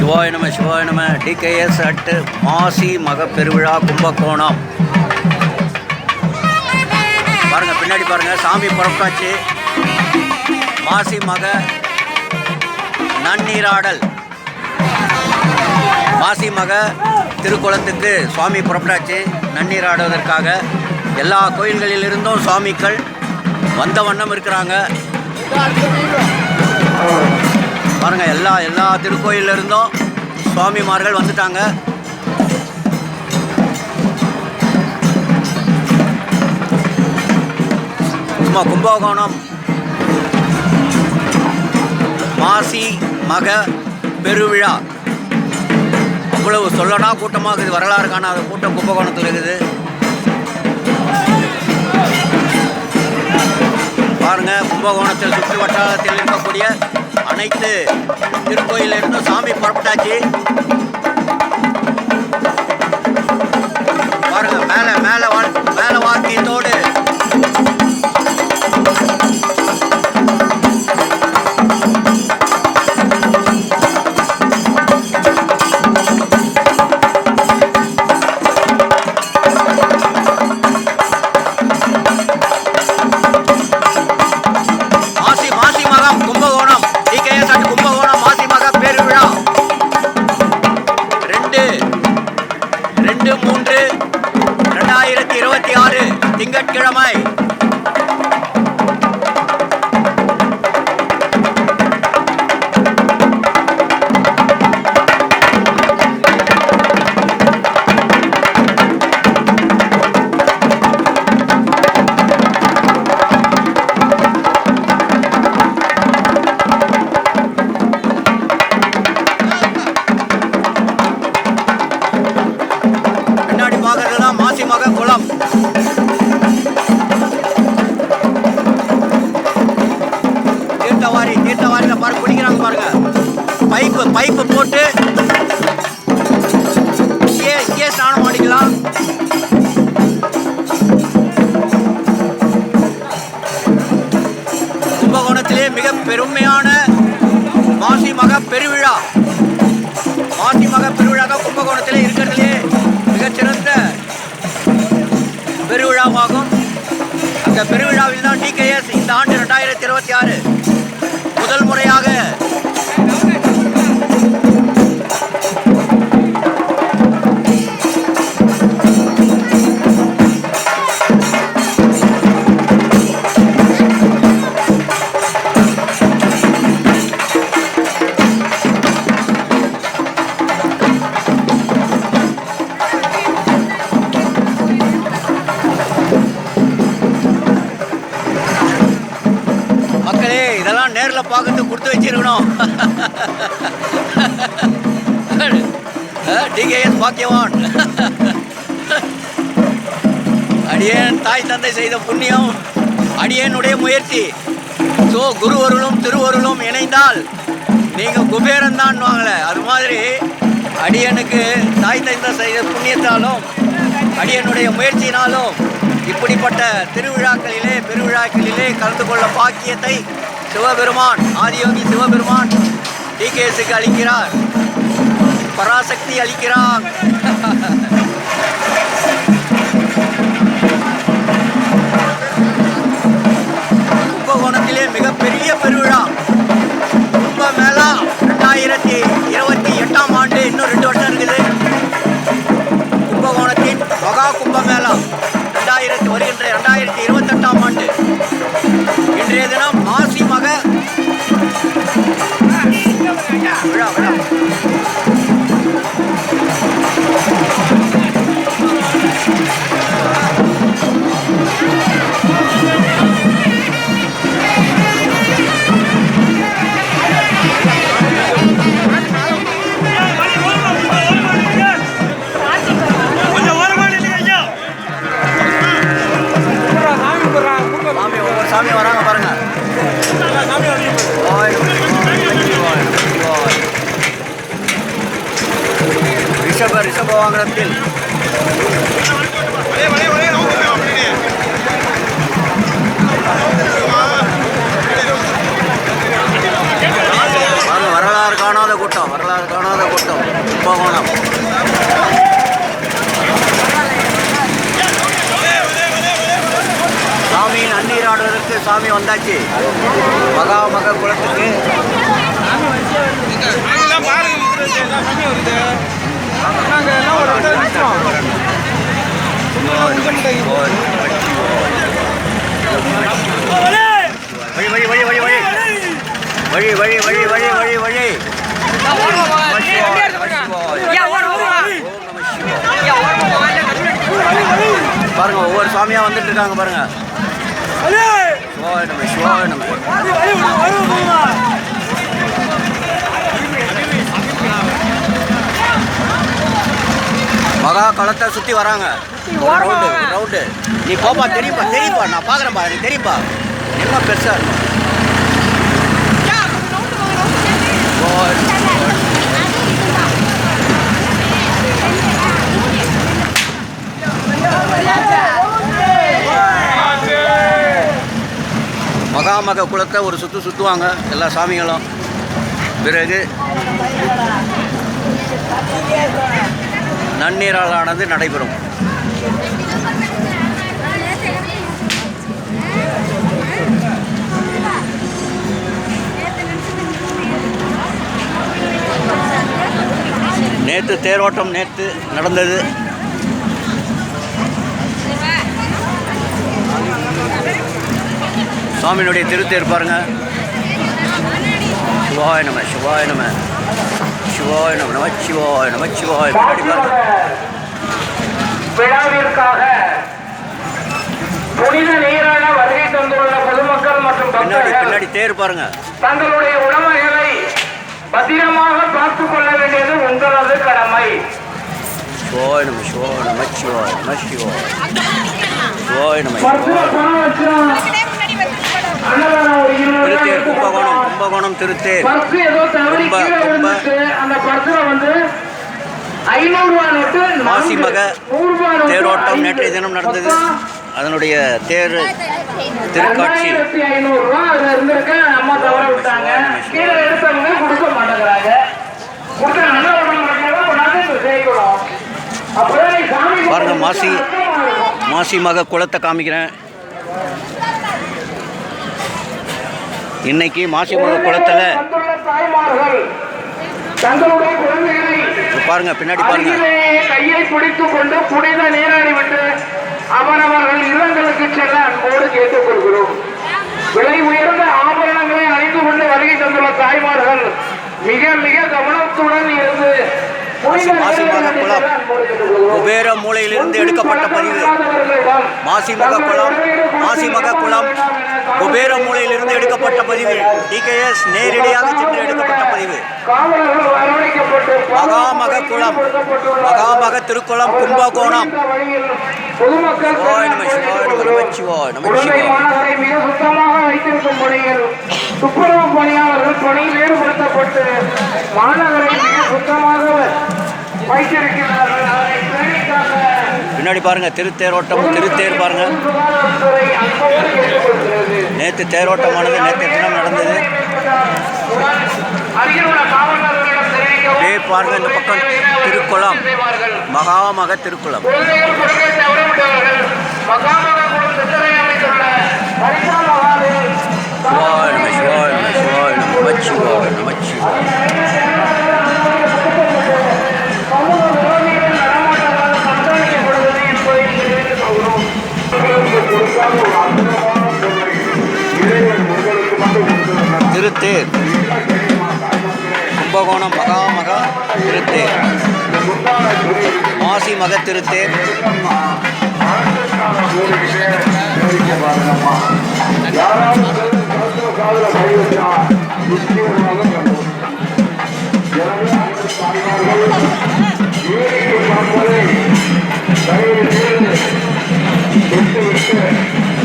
சிவாய நம TKS at மாசி மக பெருவிழா கும்பகோணம். பாருங்கள், பின்னாடி பாருங்கள், சாமி புறப்பட்டாச்சு. மாசி மக நன்னீராடல், மாசி மக திருக்குளத்துக்கு சுவாமி புறப்பட்டாச்சு நன்னீராடுவதற்காக. எல்லா கோயில்களிலிருந்தும் சுவாமிகள் வந்த வண்ணம் இருக்கிறாங்க. பாருங்கள், எல்லா திருக்கோயிலிருந்தும் சுவாமிமார்கள் வந்துட்டாங்க. சும்மா கும்பகோணம் மாசி மக பெருவிழா அவ்வளவு சொல்லனா கூட்டமாக இருக்குது. வரலாறு காணாத கூட்டம் கும்பகோணத்தில் இருக்குது. பாருங்கள், கும்பகோணத்தில் சுற்று வட்டாரத்தில் இருக்கக்கூடிய அனைத்து திருக்கோயிலிருந்தும் சாமி புறப்பட்டாச்சு. பாருங்க, மேல வாக்கியத்தோடு திங்கட்கிழமை பின்னாடி பார்க்கறதுதான் மாசி மக குளம். தீர்த்தவாரியில் பாருங்க, குடிக்கிறாங்க பாருங்க. பைப்பு போட்டு இங்கே ஸ்நானம் பண்ணிக்கலாம். கும்பகோணத்திலே மிக பெருமையான மாசி மக பெருவிழா. மாசி மக பெருவிழா தான் கும்பகோணத்திலே இருக்கிறதுலே மிகச்சிறந்த பெருவிழாவாகும். அந்த பெருவிழாவில் தான் டிகேஎஸ் இந்த ஆண்டு 2026 முதல் முறையாக இதெல்லாம் நேரில் பார்க்கறது கொடுத்து வச்சிருக்கணும். டிகேஎஸ் பாக்கியவான். அடியேன் தாய் தந்தை செய்த புண்ணியம், அடியேனுடைய முயற்சி. ஸோ குருவருளும் திருவருளும் இணைந்தால் நீங்கள் குபேரன் தான் வாங்கலை. அது மாதிரி அடியனுக்கு தாய் தந்தை செய்த புண்ணியத்தாலும் அடியனுடைய முயற்சியினாலும் இப்படிப்பட்ட திருவிழாக்களிலே பெருவிழாக்களிலே கலந்து கொள்ள பாக்கியத்தை சிவபெருமான், ஆதியோகி சிவபெருமான் டிகேஎஸ்க்கு அளிக்கிறார், பராசக்தி அளிக்கிறார். கும்பகோணத்திலே மிகப்பெரிய பெருவிழா கும்பமேளா 2028ஆம் ஆண்டு. இன்னும் 2 வருஷம் இருக்குது. கும்பகோணத்தின் மகா கும்பமேளா வருகின்ற 2028ஆம் ஆண்டு. இன்றைய தினம் மாசி மக விழா. சாமி வராங்க பாருங்க. ரிஷப வாகனத்தில் வரலாறு காணாத கூட்டம், வரலாறு காணாத கூட்டம். கும்பகோணம் சாமி நன்னீர் ஆடுவதற்கு சாமி வந்தாச்சு. மகாமக குளத்துக்கு வழி வழி வழி வழி வழி வழி வழி வழி வழி வழி பாருங்க, ஒவ்வொரு சாமியா வந்துட்டு இருக்காங்க பாருங்க. மகா களத்தை சுத்தி வராங்க. ரவுண்டு நீ போப்பா, தெரியுப்பா தெரியுப்பா, நான் பாக்குறேன்ப்பா, எனக்கு தெரியுப்பா, என்ன பெருசா இருக்கும். மகாமக குளத்தை ஒரு சுற்றுவாங்க எல்லா சாமிகளும். பிறகு நன்னீராலானது நடைபெறும். நேற்று தேரோட்டம் நடந்தது. சுவாமியினுடைய திருத்தேர் பாருங்க. சிவாய நம சிவாய நம சிவாய நம நம சிவாய நம சிவாய. விழாவிற்காக புனித நீரான வருகை தந்துள்ள பொதுமக்கள் மற்றும் பின்னாடி தேர் பாருங்க. தங்களுடைய உடைமைகளை பத்திரமாக பார்த்துக் கொள்ள வேண்டியது உங்களது கடமை. சிவாய நம சிவாய நம சிவாய நம சிவாய சிவாய நம. திருத்தேர் கும்பகோணம் திருத்தேர். மாசிமக தேரோட்டம் நேற்றைய தினம் நடந்தது. அதனுடைய தேர் திருக்காட்சி. பாருங்க, மாசிமக குளத்தை காமிக்கிறேன். இன்னைக்கு மாசிமக குளத்துல பாருங்க, பின்னாடி பாருங்க, கையை பிடித்துக் கொண்டு புனித நீராடி விட்டு அவரவர்கள் இல்லங்களுக்கு செல்ல அன்போடு கேட்டுக் கொள்கிறோம். விலை உயர்ந்த ஆபரணங்களை அணிந்து கொண்டு வருகை தந்துள்ள தாய்மார்கள் மிக மிக கவனத்துடன் இருந்து மாசிமக குளம் குபேர மூலையிலிருந்து எடுக்கப்பட்ட பதிவு. மாசிமக குளம் குபேர மூலையிலிருந்து எடுக்கப்பட்ட பதிவு. DKS நேரடியாக சென்று எடுக்கப்பட்ட பதிவு. மகாமக குளம், மகாமக திருக்குளம், கும்பகோணம். மிக சுத்தமாக வைத்திருக்கும் பணியில் துப்புரவு பணியாளர்கள் பணி வேறுபடுத்தப்பட்டு மாநகரை மிக சுத்தமாக வைத்திருக்கிறார்கள். பின்னாடி பாருங்க, திருத்தேரோட்டம், திருத்தேர் பாருங்க. நேற்று தேரோட்டமானது நேற்று தினம் நடந்தது. பாருங்க, இந்த பக்கம் திருக்குளம், மகாமக திருக்குளம். திருத்தேர் கும்பகோணம் மகாமக திருத்தேர், மாசிமக திருத்தேர். எனவே